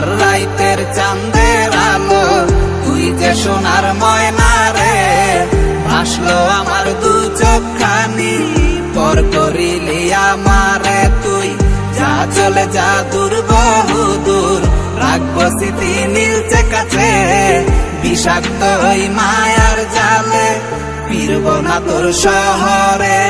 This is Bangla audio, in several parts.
আন্ধার রাইতের চাঁদের আলো, তুই যে সোনার ময়না রে। ভাসলো আমার দু চোখখানি, পর করিলি আমারে তুই। যা চলে যা দূর বহু দূর, রাখবো স্মৃতি নীলচে কাছে। বিষাক্ত ওই মায়ার জালে, ফিরব না তোর শহরে।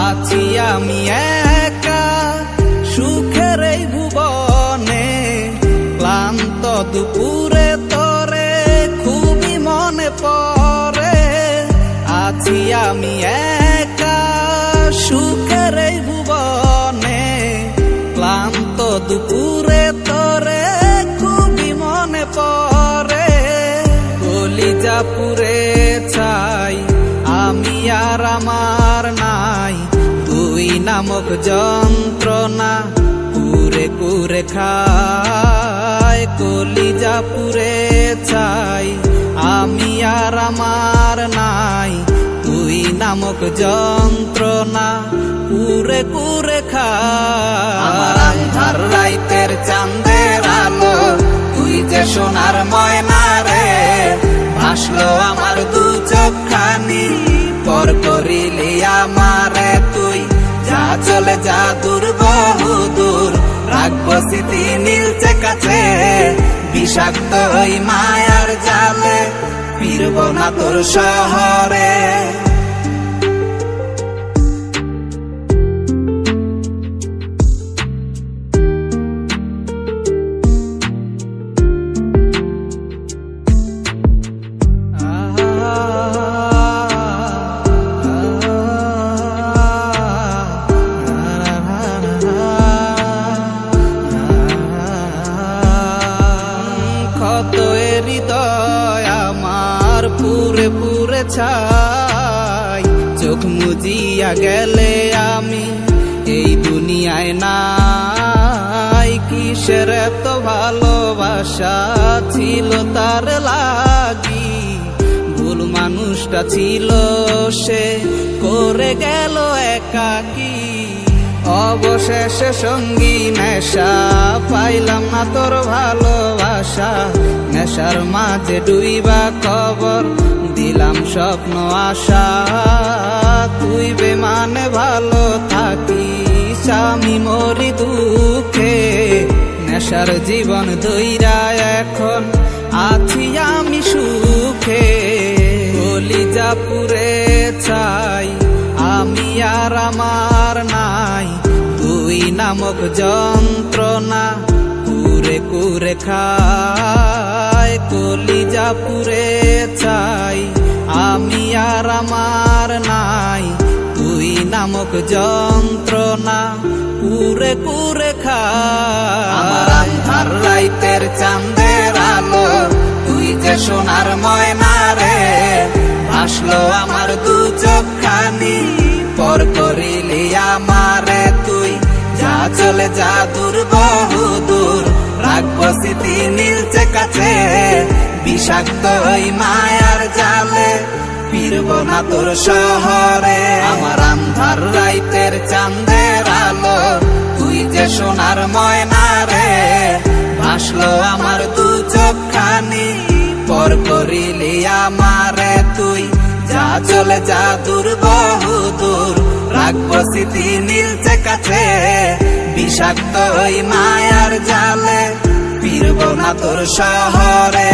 আছি আমি একা সুখের এই ভুবনে, ক্লান্ত দুপুরে তোরে খুবই মনে পড়ে। আছি আমি একা সুখের এই ভুবনে, ক্লান্ত দুপুরে তোরে খুবই মনে পড়ে। কলিজা পুরে ছাই আমি আর আমার নাই, তুই নামক যন্ত্রণা কুরে কুরে খায়। কলিজা পুরে ছাই আমি আর আমার নাই, তুই নামক যন্ত্রণা কুরে কুরে খায়। আমার আন্ধার রাইতের চাঁদের আলো, তুই যে সোনার ময়না রে। ভাসলো আমার দু চোখখানি, পর করিলি আমারে তুই। যা চলে যা দূর বহু দূর, রাখবো স্মৃতি নীলচে কাছে। বিষাক্ত ওই মায়ার জালে, ফিরব না তোর শহরে। ক্ষত হৃদয় আমার পুরে পুরে ছাই, চোখ মুজিয়া গেলে আমি এই দুনিয়ায় নাই। কিসের এত ভালোবাসা ছিল তার লাগি, ভুল মানুষটা ছিল সে করে গেল একাকী। অবশেষে সঙ্গী নেশা, পাইলাম না তোর ভালোবাসা। নেশার মাঝে ডুইবা কবর দিলাম স্বপ্ন আশা। তুই বেমানে ভালো থাকিস, আমি মরি দুঃখে। নেশার জীবন দইরা এখন আছি আমি সুখে। কলিজা পুরে ছাই আমি আর আমার নাই, তুই নামক যন্ত্রণা কুরে কুরে খায়। কলিজা পুরে ছাই আমি আর আমার নাই, তুই নামক যন্ত্রণা কুরে কুরে খায়। আমার আন্ধার রাইতের চাঁদের আলো, তুই যে সোনার ময়না রে। ভাসলো আমার দু চোখখানি, পর করিলি আমারে তুই। যা চলে যা দূর বহু দূর, রাখবো স্মৃতি নীলচে কাছে। বিষাক্ত ওই মায়ার জালে, ফিরব না তোর শহরে। আমার আন্ধার রাইতের চাঁদের আলো, তুই যে সোনার ময়না রে। ভাসলো আমার দু চোখখানি, পর করিলি আমারে তুই। যা চলে যা দূর বহু দূর, রাখবো স্মৃতি নীলচে কাছে। বিষাক্ত ওই মায়ার জালে, ফিরব না তোর শহরে।